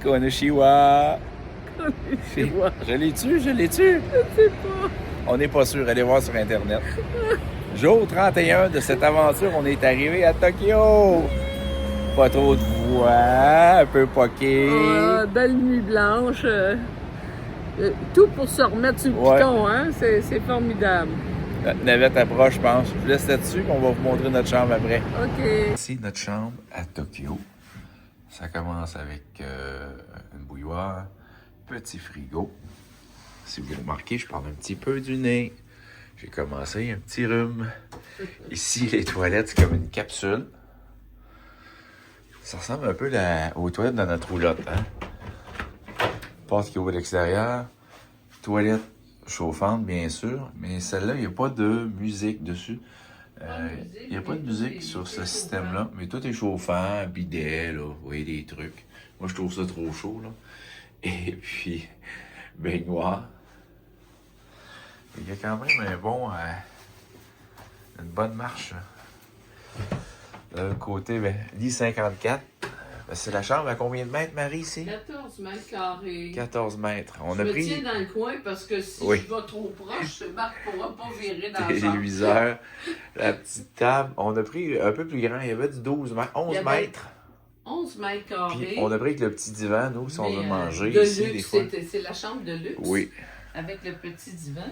Konnichiwa. Konnichiwa. Je l'ai-tu? Je sais pas. On n'est pas sûr. Allez voir sur Internet. Jour 31 de cette aventure, on est arrivé à Tokyo. Pas trop de voix, un peu poqué. Belle nuit blanche. Tout pour se remettre sur le piton, hein? C'est formidable. Notre navette approche, je pense. Je vous laisse là-dessus, on va vous montrer notre chambre après. OK. Ici, notre chambre à Tokyo. Ça commence avec une bouilloire, petit frigo. Si vous remarquez, je parle un petit peu du nez. J'ai commencé un petit rhume. Ici, les toilettes, c'est comme une capsule. Ça ressemble un peu aux toilettes dans notre roulotte, hein? Porte qui ouvre à l'extérieur. Toilette chauffante, bien sûr. Mais celle-là, il n'y a pas de musique dessus. Il n'y a pas de musique sur ce système-là. Mais tout est chauffant, bidet, là. Vous voyez des trucs. Moi, je trouve ça trop chaud, là. Et puis, baignoire. Il y a quand même une bonne marche. De l'autre côté, lit 54. C'est la chambre à combien de mètres, Marie, ici? 14 mètres carrés. 14 mètres. Je me tiens dans le coin parce que si je vais trop proche, Marc ne pourra pas virer dans la chambre. Téléviseur, la petite table. On a pris un peu plus grand. Il y avait du 11 mètres. 11 mètres carrés. Puis on a pris avec le petit divan, nous, si on veut manger de ici, luxe, des fois. C'est la chambre de luxe. Oui. Avec le petit divan.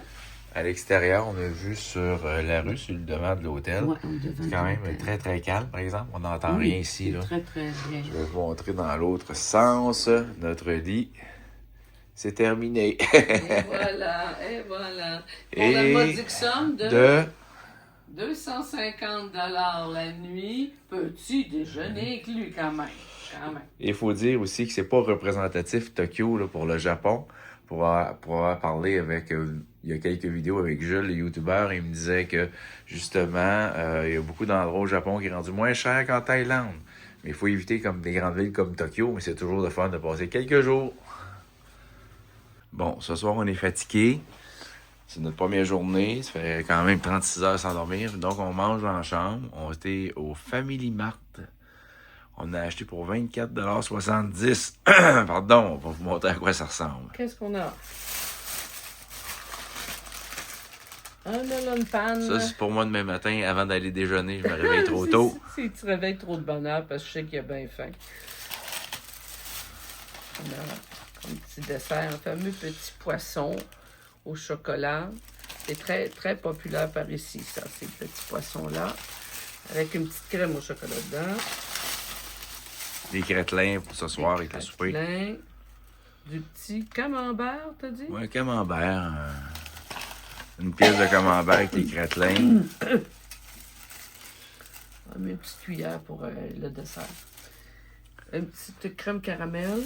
À l'extérieur, on a vu sur la rue, sur le devant de l'hôtel. Ouais, c'est quand même très, très calme, par exemple. On n'entend rien ici. Là. Très, très bien. Je vais vous montrer dans l'autre sens. Notre lit, c'est terminé. Et voilà, et voilà. Pour la modique somme de 250 $ la nuit, petit déjeuner inclus quand même. Il faut dire aussi que c'est pas représentatif Tokyo là, pour le Japon. Pour avoir parlé avec... il y a quelques vidéos avec Jules, le youtubeur, il me disait que, justement, il y a beaucoup d'endroits au Japon qui sont rendus moins chers qu'en Thaïlande. Mais il faut éviter comme des grandes villes comme Tokyo, mais c'est toujours le fun de passer quelques jours. Bon, ce soir, on est fatigué. C'est notre première journée. Ça fait quand même 36 heures sans dormir. Donc, on mange en chambre. On était au Family Mart. On a acheté pour 24,70 $. Pardon, on va vous montrer à quoi ça ressemble. Qu'est-ce qu'on a? Un melon pan. Ça, c'est pour moi demain matin, avant d'aller déjeuner. Je me réveille trop tôt. Si tu te réveilles trop de bonne heure, parce que je sais qu'il y a bien faim. On a un petit dessert, un fameux petit poisson au chocolat. C'est très, très populaire par ici, ça, ces petits poissons-là. Avec une petite crème au chocolat dedans. Des crételins pour ce soir avec le souper. Du petit camembert, t'as dit? Oui, un camembert. Une pièce de camembert avec les crételins. On met une petite cuillère pour le dessert. Une petite crème caramel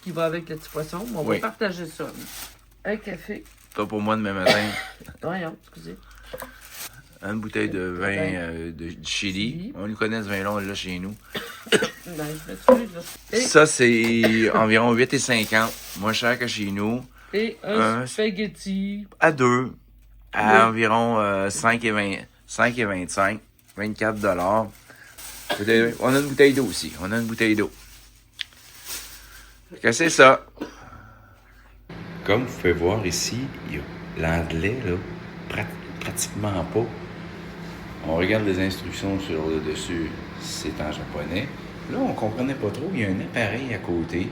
qui va avec le petit poisson. On va partager ça. Un café. Pas pour moi demain matin. Voyons, excusez. Une bouteille de vin de chili. On le connaît ce vin-là, on l'a chez nous. Ça, c'est environ 8,50 $. Moins cher que chez nous. Et un spaghetti. À deux. À environ 5,25 $. 24 $. On a une bouteille d'eau aussi. On a une bouteille d'eau. C'est ça. Comme vous pouvez voir ici, il y a l'anglais, là, pratiquement pas. On regarde les instructions sur le dessus, c'est en japonais. Là, on comprenait pas trop. Il y a un appareil à côté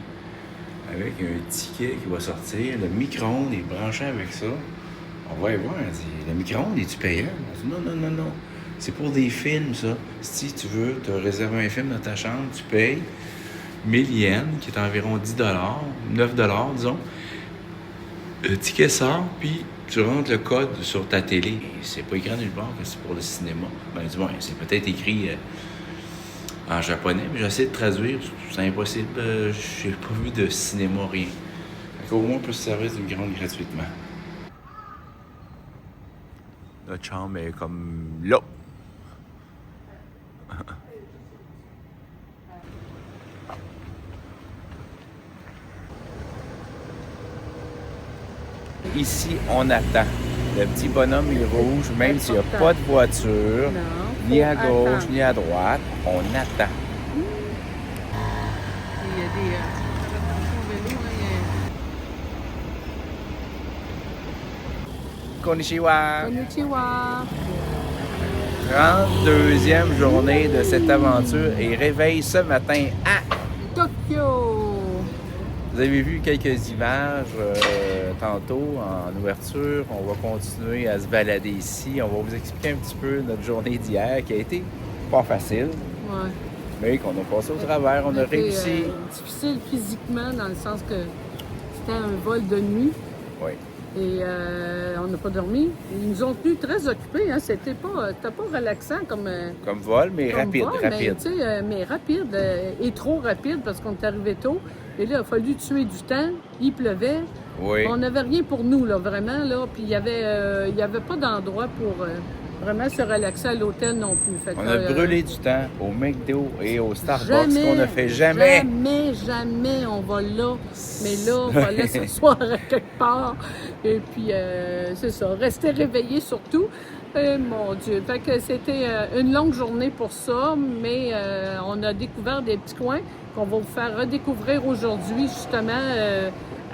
avec un ticket qui va sortir. Le micro-ondes est branché avec ça. On va y voir. On dit, le micro-ondes, est-tu payant? On dit, non. C'est pour des films, ça. Si tu veux te réserver un film dans ta chambre, tu payes 1000 yens, qui est environ 10 $, 9 $, disons. Le ticket sort, puis tu rentres le code sur ta télé. C'est pas écrit nulle part que c'est pour le cinéma. Ben, du moins, c'est peut-être écrit en japonais, mais j'essaie de traduire. C'est impossible. J'ai pas vu de cinéma, rien. Fait au moins, on peut se servir du micro-ondes gratuitement. Notre chambre est comme là. Ici, on attend. Le petit bonhomme est rouge, même s'il n'y a pas de voiture, ni à gauche, ni à droite, on attend. Il y a vélo, Konnichiwa! Konnichiwa! 32e journée de cette aventure et réveil ce matin à Tokyo! Vous avez vu quelques images tantôt en ouverture. On va continuer à se balader ici. On va vous expliquer un petit peu notre journée d'hier qui a été pas facile, Ouais. mais qu'on a passé au travers. On a réussi. Difficile physiquement dans le sens que c'était un vol de nuit. Oui. Et on n'a pas dormi. Ils nous ont tenus très occupés. Hein. C'était pas relaxant comme vol, mais comme rapide, vol, rapide. Mais rapide et trop rapide parce qu'on est arrivé tôt. Et là, il a fallu tuer du temps. Il pleuvait. Oui. On n'avait rien pour nous, là, vraiment. Là. Puis il y avait pas d'endroit pour vraiment se relaxer à l'hôtel non plus. Fait On que, a brûlé du temps au McDo et au Starbucks, jamais, qu'on ne fait jamais. Jamais on va là. Mais là, on va aller s'asseoir à quelque part. Et puis, c'est ça. Rester réveillé surtout. Mon Dieu. Fait que c'était une longue journée pour ça, mais on a découvert des petits coins qu'on va vous faire redécouvrir aujourd'hui, justement,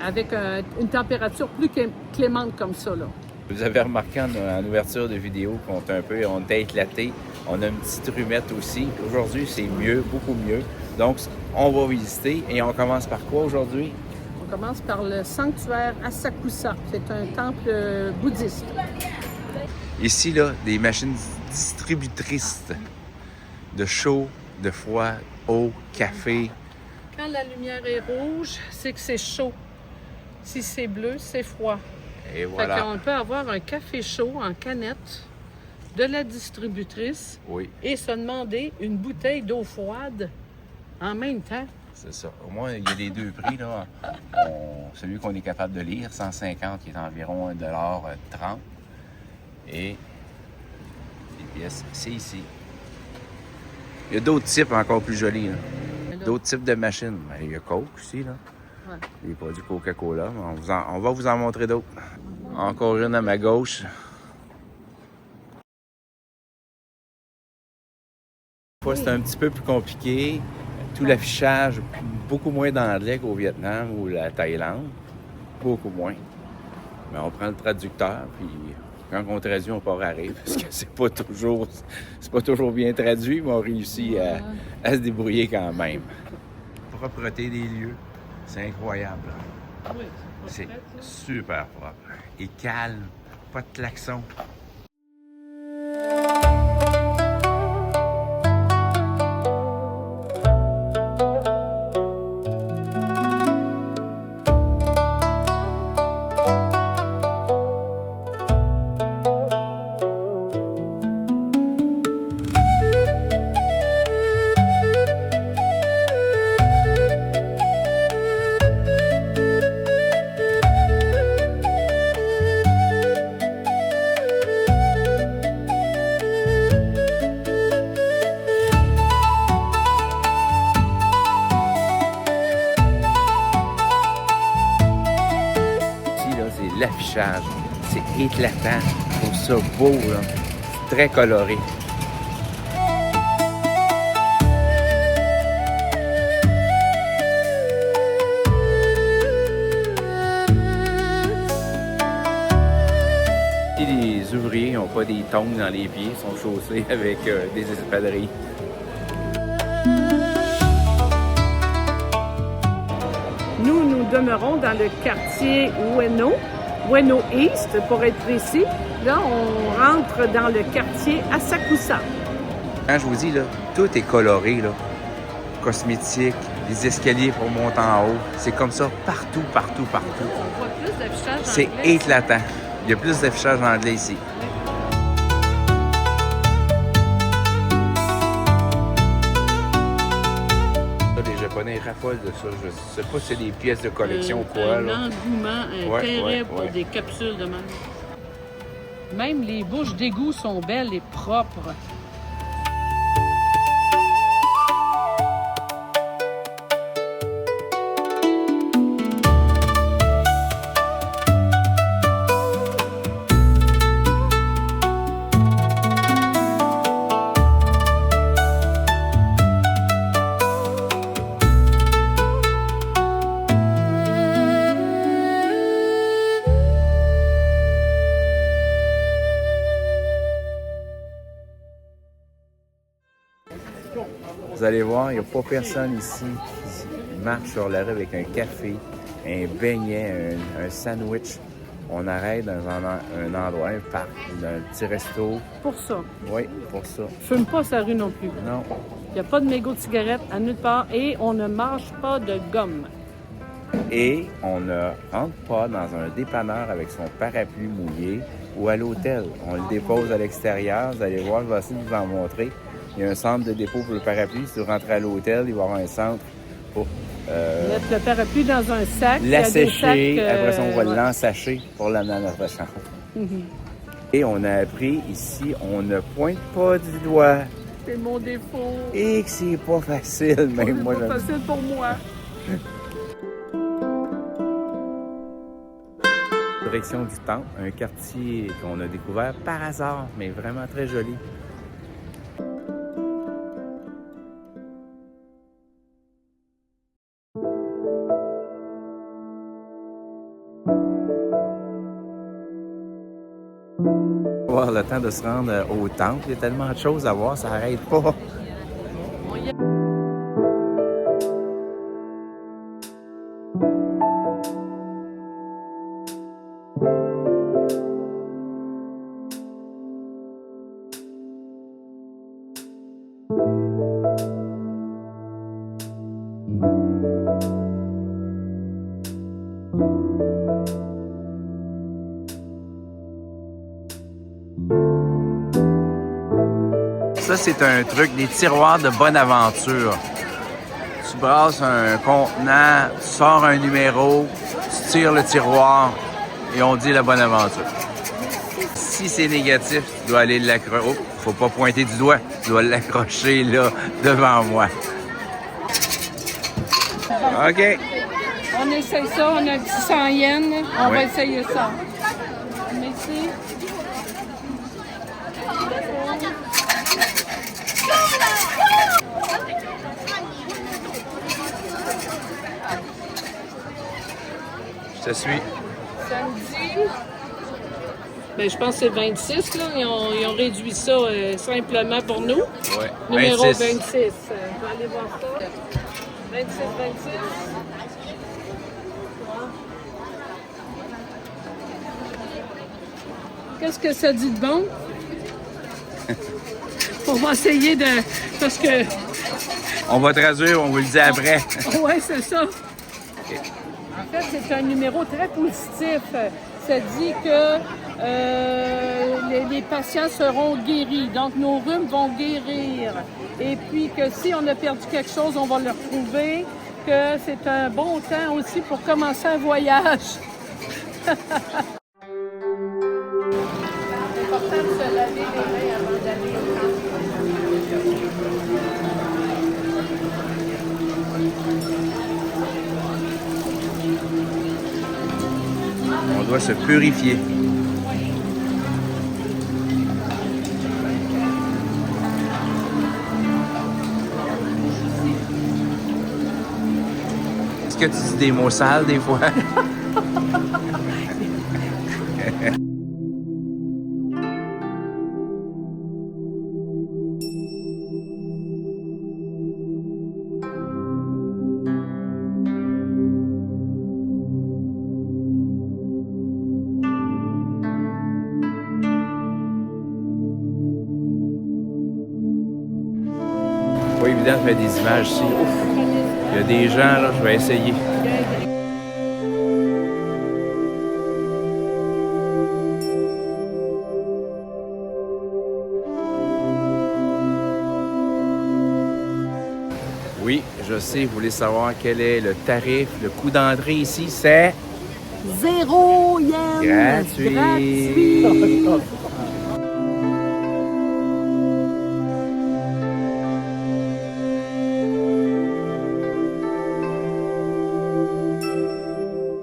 avec une température plus clémente comme ça, là. Vous avez remarqué en ouverture de vidéo on était éclaté. On a une petite rumette aussi. Aujourd'hui, c'est mieux, beaucoup mieux. Donc, on va visiter. Et on commence par quoi aujourd'hui? On commence par le sanctuaire Asakusa. C'est un temple bouddhiste. Ici, là, des machines distributrices de chaud, de froid, eau, café. Quand la lumière est rouge, c'est que c'est chaud. Si c'est bleu, c'est froid. Et voilà. Fait qu'on peut avoir un café chaud en canette de la distributrice Oui, et se demander une bouteille d'eau froide en même temps. c'est ça. Au moins, il y a les deux prix, là. Celui qu'on est capable de lire, 150, qui est environ 1,30 $. Et les pièces, c'est ici. Il y a d'autres types encore plus jolis, là. D'autres types de machines. Ben, il y a Coke aussi, là. Ouais. Les produits Coca-Cola. On va vous en montrer d'autres. Encore une à ma gauche. C'est un petit peu plus compliqué. Tout l'affichage, beaucoup moins d'anglais qu'au Vietnam ou la Thaïlande. Beaucoup moins. Mais on prend le traducteur, puis quand on traduit, on part à rire, parce que c'est pas toujours bien traduit, mais on réussit à se débrouiller quand même. Propreté des lieux, c'est incroyable. Oui, C'est super propre. Et calme, pas de klaxon. L'affichage, c'est éclatant, je trouve ça beau, là. C'est très coloré. Et les ouvriers n'ont pas des tongs dans les pieds, ils sont chaussés avec des espadrilles. Nous demeurons dans le quartier Ueno East, pour être précis. Là, on rentre dans le quartier Asakusa. Quand je vous dis, là, tout est coloré, là. Cosmétique, les escaliers pour monter en haut. C'est comme ça partout. On voit plus d'affichage C'est anglais. éclatant. Il y a plus d'affichage anglais ici. Les Japonais raffolent de ça. Je sais pas si c'est des pièces de collection ou quoi. Un Là. engouement terrible pour des capsules de même. Même les bouches d'égout sont belles et propres. allez voir, il n'y a pas personne ici qui marche sur la rue avec un café, un beignet, un sandwich. On arrête dans un endroit, un parc, dans un petit resto. Pour ça. Oui, pour ça. Je fume pas sa rue non plus. Non. Il n'y a pas de mégots de cigarettes à nulle part et on ne mange pas de gomme. Et on ne rentre pas dans un dépanneur avec son parapluie mouillé ou à l'hôtel. On le dépose à l'extérieur. Vous allez voir, je vais essayer de vous en montrer. Il y a un centre de dépôt pour le parapluie. Si vous rentrez à l'hôtel, il va y avoir un centre pour... Mettre le parapluie dans un sac. L'assécher, après ça, on va ouais. l'ensacher pour l'amener à notre chambre. Et on a appris ici, on ne pointe pas du doigt. C'est mon défaut. Et que c'est pas facile, même moi. C'est pas facile pour moi. Direction du Temple, un quartier qu'on a découvert par hasard, mais vraiment très joli. On va avoir le temps de se rendre au Temple. Il y a tellement de choses à voir, ça n'arrête pas. Ça, c'est un truc, des tiroirs de bonne aventure. Tu brasses un contenant, tu sors un numéro, tu tires le tiroir et on dit la bonne aventure. Si c'est négatif, tu dois aller l'accrocher. Oh, faut pas pointer du doigt. Tu dois l'accrocher là, devant moi. OK. On essaye ça, on a un petit 100 yens. On va essayer ça. Merci. Je te suis. Samedi. Ben, je pense que c'est 26, là. Ils ont réduit ça simplement pour nous. Ouais. Numéro 26. 26. Je vais aller voir ça. 26. Qu'est-ce que ça dit de bon? On va essayer de... Parce que... On va traduire, on vous le dit après. Oui, c'est ça. En fait, c'est un numéro très positif. Ça dit que les patients seront guéris. Donc, nos rhumes vont guérir. Et puis que si on a perdu quelque chose, on va le retrouver. Que c'est un bon temps aussi pour commencer un voyage. C'est important de se laver les mains avant d'aller au camp. On doit se purifier. Est-ce que tu dis des mots sales des fois? Pas évident de faire des images ici. Ouf. Il y a des gens, là, je vais essayer. Oui, je sais, vous voulez savoir quel est le tarif, le coût d'entrée ici, c'est 0 yens! gratuit.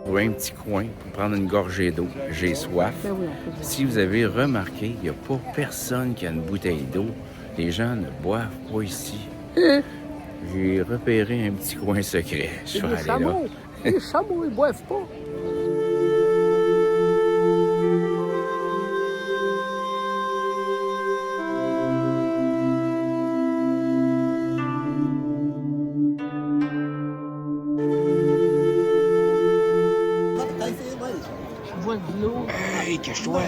Trouver un petit coin pour prendre une gorgée d'eau. J'ai soif. Ben oui, on peut dire. Si vous avez remarqué, il n'y a pas personne qui a une bouteille d'eau. Les gens ne boivent pas ici. J'ai repéré un petit coin secret. Je vais aller là. Les chameaux, ils boivent pas. Hey, cache-toi!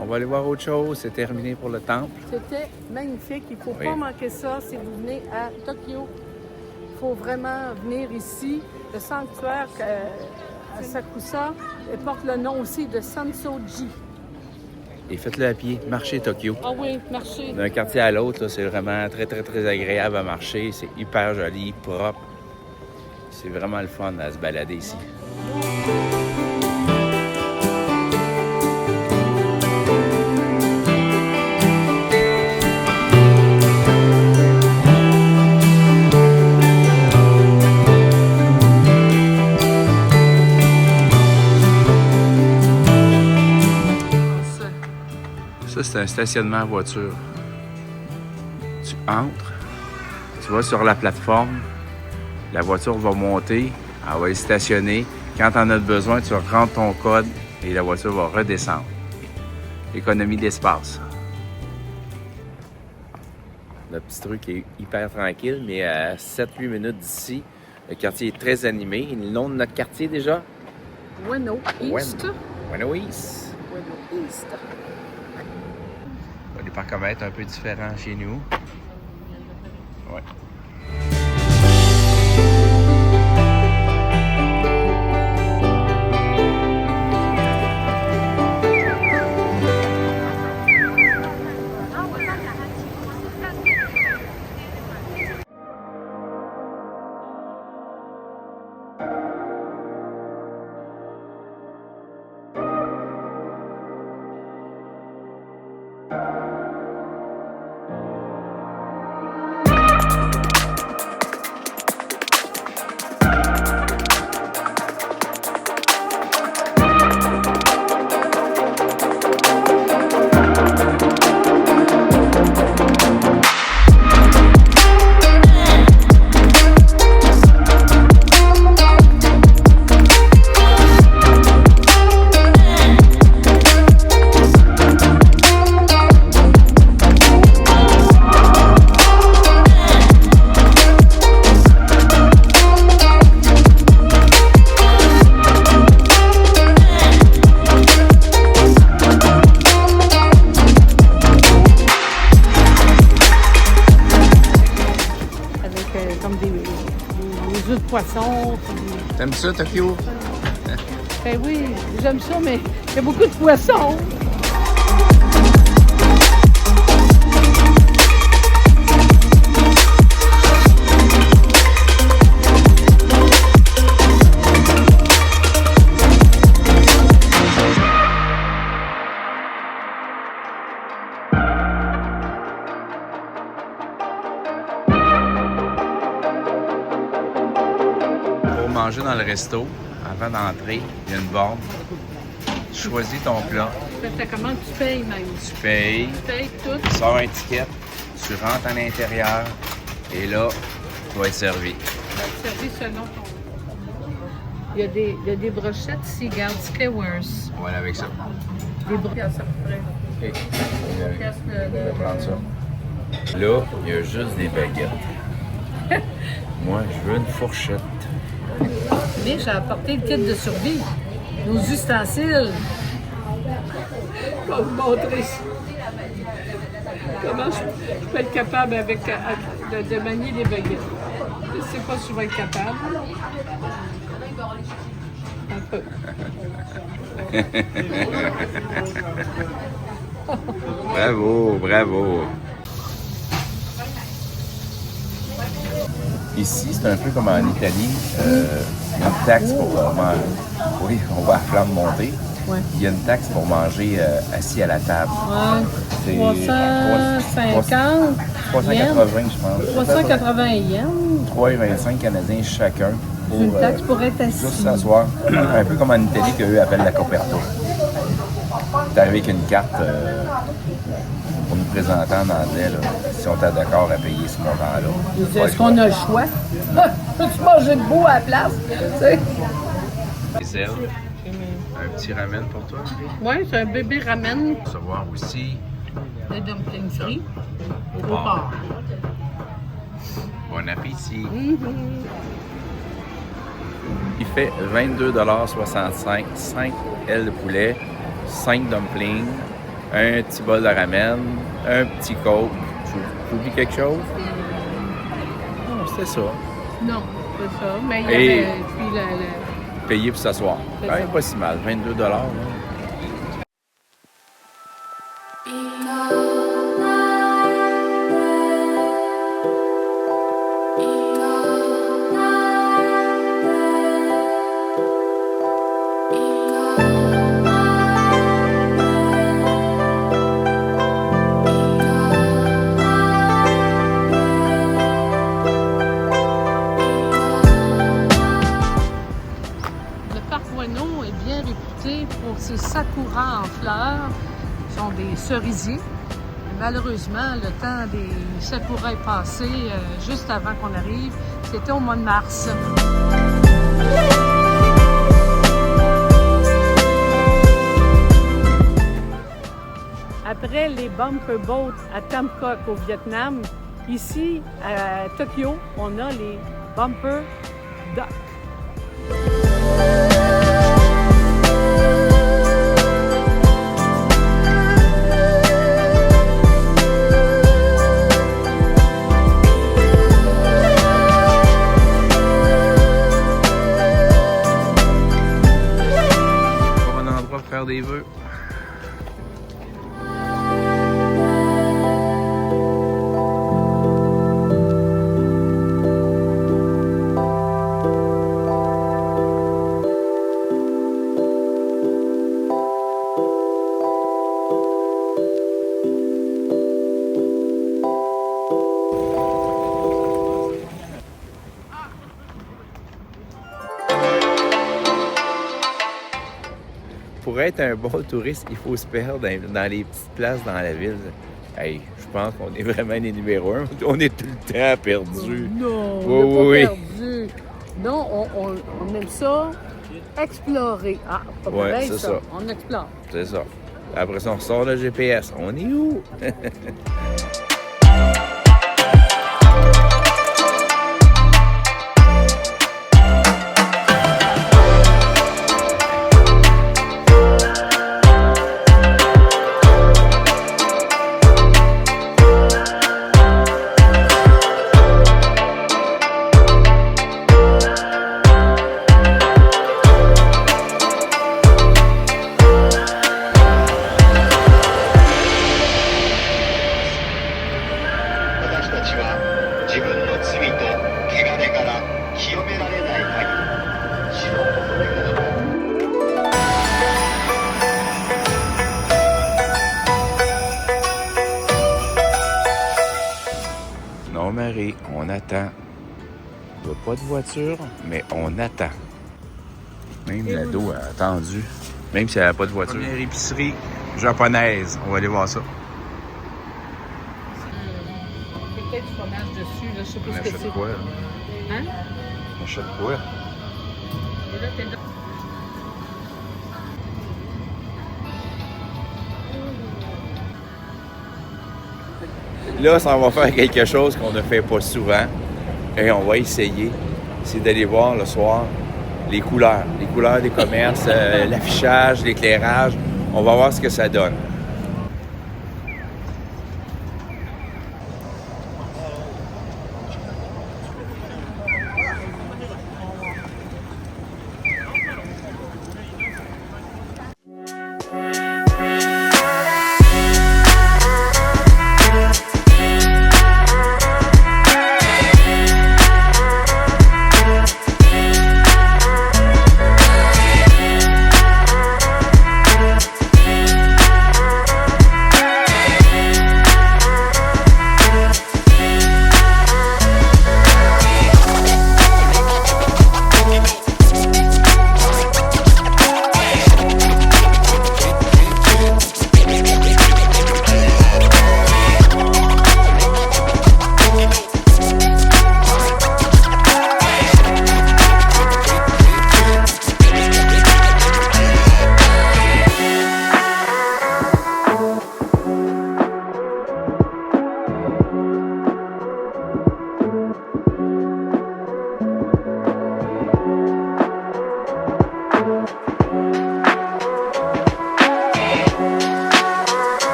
On va aller voir autre chose. C'est terminé pour le temple. C'était magnifique. Il ne faut pas manquer ça si vous venez à Tokyo. Il faut vraiment venir ici. Le sanctuaire Asakusa porte le nom aussi de Sansoji. Et faites-le à pied. Marchez Tokyo. Ah oui, marchez. D'un quartier à l'autre, c'est vraiment très, très, très agréable à marcher. C'est hyper joli, propre. C'est vraiment le fun à se balader ici. Ça, c'est un stationnement à voiture. Tu entres, tu vas sur la plateforme, la voiture va monter, elle va être stationnée. Quand tu en as besoin, tu rentres ton code et la voiture va redescendre. Économie d'espace. Le petit truc est hyper tranquille, mais à 7-8 minutes d'ici, le quartier est très animé. Le nom de notre quartier déjà? Ueno East. Ueno East. Ueno East. Les parcomètres un peu différents chez nous. Ouais. Poisson. T'aimes ça, Tokyo? Ben oui, j'aime ça, mais il y a beaucoup de poissons. Manger dans le resto, avant d'entrer, il y a une borne. Tu choisis ton plat. Tu fais ta commande, tu payes même. Tu payes. Tu payes tout. Tu sors un ticket, tu rentres à l'intérieur et là, tu vas être servi. Tu vas être servi selon ton... Il y a des brochettes ici, regarde, Skewers. Voilà avec ça. Des brochettes, ça ferait. OK. On va prendre ça. Là, il y a juste des baguettes. Moi, je veux une fourchette. Mais j'ai apporté le kit de survie, nos ustensiles. Je vais vous montrer comment je peux être capable de manier les baguettes. Je ne sais pas si je vais être capable. Un peu. Bravo, bravo. Ici, c'est un peu comme en Italie, une taxe pour manger. Oui, on va à flamme monter. Ouais. Il y a une taxe pour manger assis à la table. Ouais. 350 380, je pense. 380 yens. 3,25 Canadiens chacun. C'est une taxe pour être assis. Juste s'asseoir. Un peu comme en Italie qu'eux appellent la coperta. Tu arrives avec une carte pour nous présenter en anglais, là, si on est d'accord à payer ce montant-là. Est-ce qu'on a le choix? Peux-tu manger debout à la place? C'est un petit ramen pour toi. Oui, c'est un bébé ramen. On va recevoir aussi Le dumpling frit au porc. porc. Bon appétit. Il fait 22,65 $, 5 ailes de poulet, 5 dumplings, un petit bol de ramen, un petit coke. J'oublie quelque chose? Non, c'était ça. Non, c'est ça. Mais il y Et- avait puis Payer pour s'asseoir. C'est Quand même ça. pas si mal, 22 $. Là. Le parc Bueno est bien réputé pour ses sakuras en fleurs. Ce sont des cerisiers. Malheureusement, le temps des sakuras est passé juste avant qu'on arrive. C'était au mois de mars. Après les bumper boats à Tam Quoc au Vietnam, ici à Tokyo, on a les bumper duck. Pas un endroit pour faire des vœux. Pour être un bon touriste, il faut se perdre dans les petites places dans la ville. Hey, je pense qu'on est vraiment les numéros 1. On est tout le temps perdus. Non, Oui, on n'a oui, pas perdu. Non, on aime ça explorer. Ah, pas Ouais, pareil, c'est ça. ça. On explore. C'est ça. Après ça, on sort le GPS. On est où? Non, Marie, on attend. Il n'y a pas de voiture, mais on attend. Même l'ado a attendu, même si elle n'a pas de voiture. Première épicerie japonaise. On va aller voir ça. Peut-être du fromage dessus, là, je sais On pas ce que achète c'est. quoi, là? Hein? On achète quoi? Et là, t'es là. Là, ça va faire quelque chose qu'on ne fait pas souvent. Et on va essayer. C'est d'aller voir le soir les couleurs des commerces, l'affichage, l'éclairage. On va voir ce que ça donne.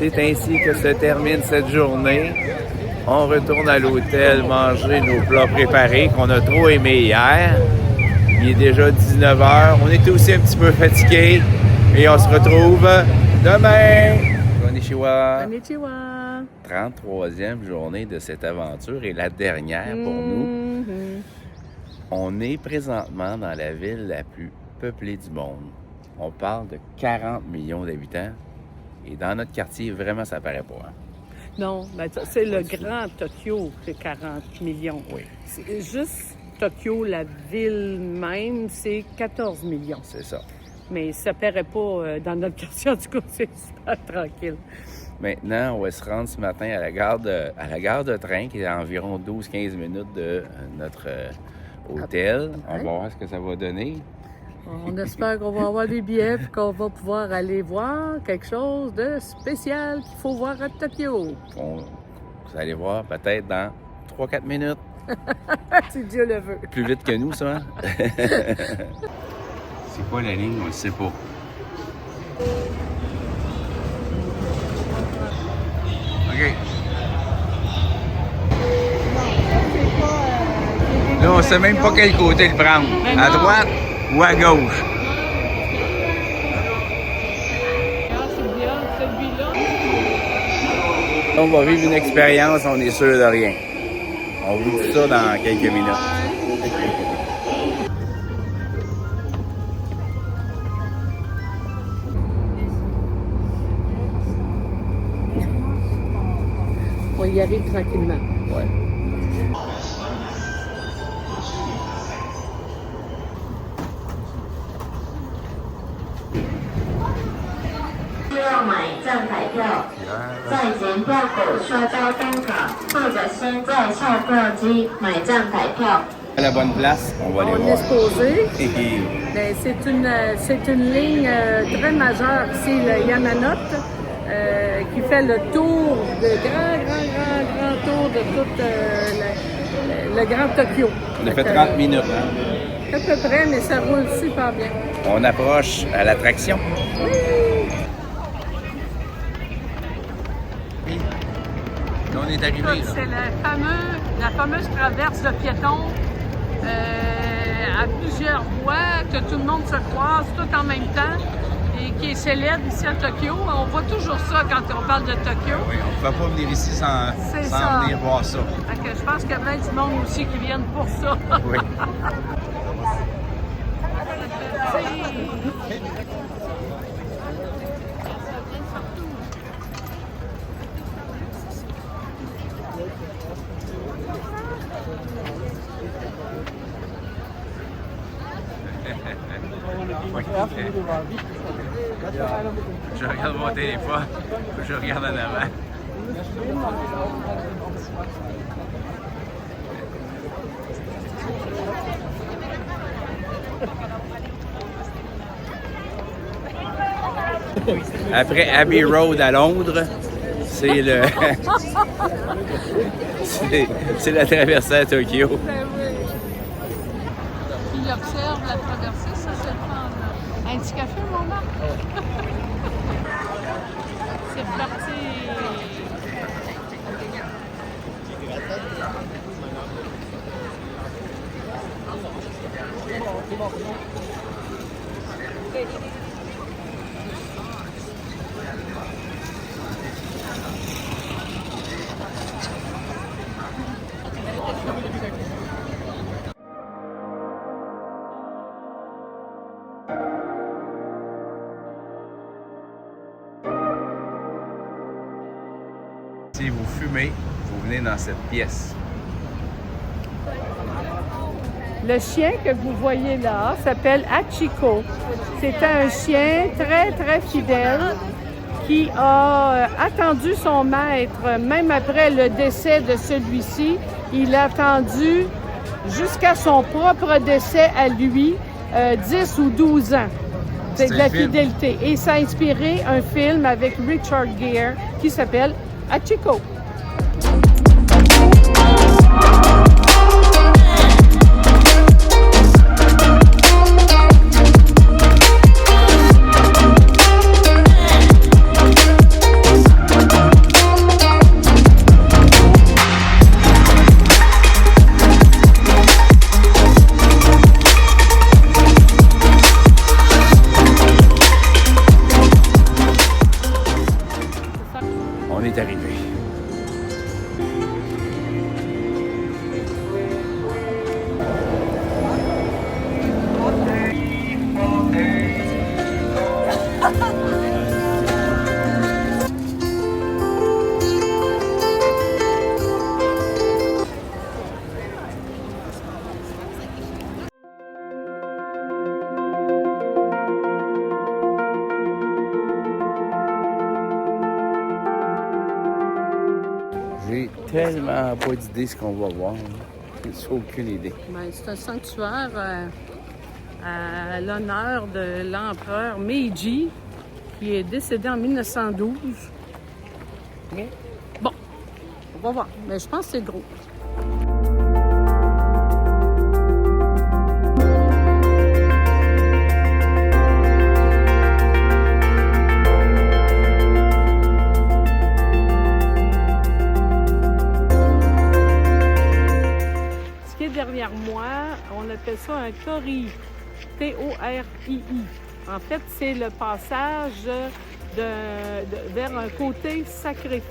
c'est ainsi que se termine cette journée. On retourne à l'hôtel manger nos plats préparés qu'on a trop aimés hier. Il est déjà 19h. On était aussi un petit peu fatigués. Et on se retrouve demain. Konnichiwa. Konnichiwa. 33e journée de cette aventure et la dernière pour nous. On est présentement dans la ville la plus peuplée du monde. On parle de 40 millions d'habitants. Et dans notre quartier, vraiment, ça paraît pas. Hein? Non, ben, c'est le grand Tokyo, c'est 40 millions. Oui. C'est juste Tokyo, la ville même, c'est 14 millions. C'est ça. Mais ça paraît pas dans notre quartier, en tout cas, c'est super tranquille. Maintenant, on va se rendre ce matin à la gare de train, qui est à environ 12-15 minutes de notre hôtel. On va voir ce que ça va donner. On espère qu'on va avoir des billets et qu'on va pouvoir aller voir quelque chose de spécial qu'il faut voir à Tokyo. Vous allez voir peut-être dans 3-4 minutes. Si Dieu le veut. Plus vite que nous, ça. Hein? C'est quoi la ligne? On ne sait pas. OK. Là, on ne sait même pas quel côté le prendre. À droite ou à gauche. On va vivre une expérience, on est sûr de rien. On vous dit ça dans quelques minutes. On y arrive tranquillement. Ouais. À la bonne place, on va aller On voir. est supposé. Ben, c'est une ligne très majeure. C'est le Yamanote qui fait le tour, le grand tour de tout le Grand Tokyo. On a fait 30 minutes. Hein? À peu près, mais ça roule super bien. On approche à l'attraction. Là, on est arrivé. Là. C'est la fameuse traverse de piétons à plusieurs voies, que tout le monde se croise tout en même temps et qui est célèbre ici à Tokyo. On voit toujours ça quand on parle de Tokyo. Oui, on ne peut pas venir ici sans venir voir ça. Fait que je pense qu'il y a plein du monde aussi qui viennent pour ça. Oui. Je regarde mon téléphone, je regarde en avant. Après Abbey Road à Londres, c'est le c'est la traversée à Tokyo. Ben oui. Il observe la traversée, ça c'est le fun. Un petit café, mon Marc? C'est parti. Si vous fumez, vous venez dans cette pièce. Le chien que vous voyez là s'appelle Hachiko. C'est un chien très, très fidèle qui a attendu son maître, même après le décès de celui-ci. Il a attendu jusqu'à son propre décès à lui, 10 ou 12 ans. C'est de la fidélité. Et ça a inspiré un film avec Richard Gere qui s'appelle Hachiko. est arrivé. J'ai tellement pas d'idée ce qu'on va voir. J'ai aucune idée. Ben, c'est un sanctuaire à l'honneur de l'empereur Meiji, qui est décédé en 1912. Ok. Bon, on va voir. Mais je pense que c'est gros. Ce qui est derrière moi, on appelle ça un torii. T-O-R-I-I. En fait, c'est le passage vers un côté sacré.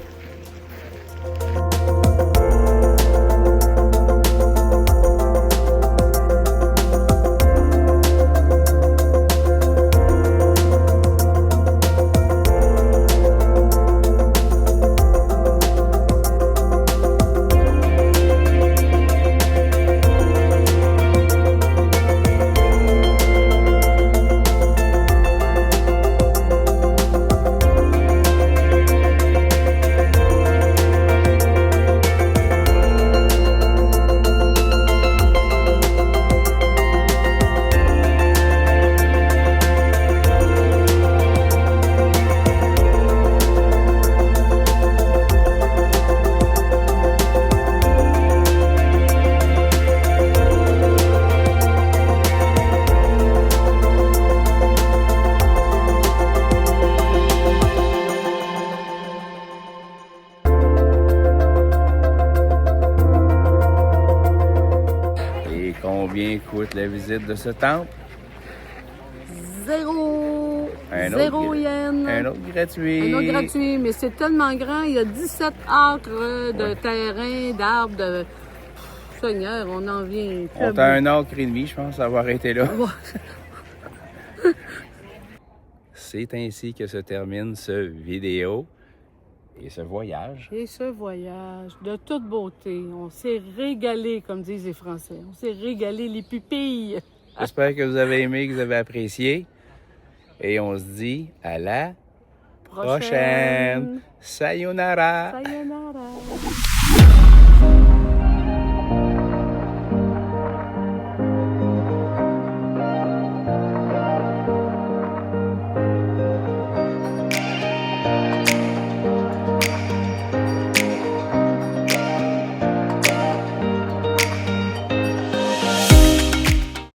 Et combien coûte la visite de ce temple? Zéro! Un Zéro autre, yen! Un autre gratuit. Un autre gratuit, mais c'est tellement grand, il y a 17 acres de terrain, d'arbres, de... Seigneur, on en vient. On a un acre et demi, je pense, à avoir été là. C'est ainsi que se termine ce vidéo et ce voyage. Et ce voyage de toute beauté, on s'est régalé, comme disent les Français. On s'est régalé les pupilles. J'espère que vous avez aimé, que vous avez apprécié. Et on se dit à la prochaine. Sayonara. Sayonara.